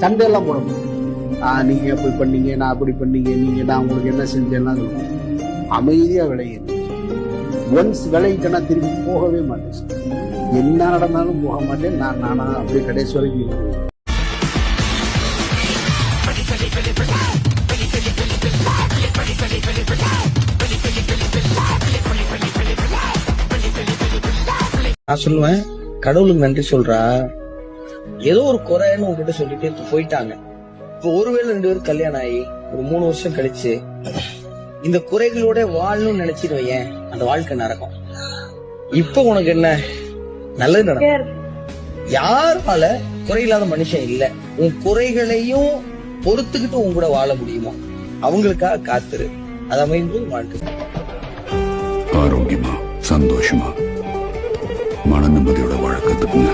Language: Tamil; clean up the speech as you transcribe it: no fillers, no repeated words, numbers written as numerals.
சண்டையெல்லாம் போடணும். நீங்க அப்படி பண்ணீங்க, நான் அப்படி பண்ணீங்க, நான் உங்களுக்கு என்ன செஞ்சேன்னா அமைதியா விளையுது. ஒன்ஸ் விளையிட்டேன்னா திரும்பி போகவே மாட்டேன். என்ன நடந்தாலும் போக மாட்டேன். நானா அப்படியே கடைசி வரைக்கும் இருக்கேன். நான் சொல்லுவேன், கடவுளுக்கு நன்றி சொல்றா, ஏதோ ஒரு குறைன்னு உங்ககிட்ட சொல்லிட்டு போயிட்டாங்க. இப்போ ஒருவேளை 2 பேரும் கல்யாணம் ஆகி ஒரு 3 வருஷம் கழிச்சு இந்த குறைகளோட வாழணும்னு நினைச்சிருவேன், அந்த வாழ்க்கை நடக்கும். இப்ப உனக்கு என்ன நல்லது நடக்கும்? யாரால குறையில்லாத மனுஷன் இல்ல. உன் குறைகளையும் பொறுத்துக்கிட்டு உன் கூட வாழ முடியுமா? அவங்களுக்காக காத்துரு. அது அமைந்து வாழ்க்கை. ஆரோக்கியமா, சந்தோஷமா, மன நிம்மதியோட வாழ கத்துக்குங்க.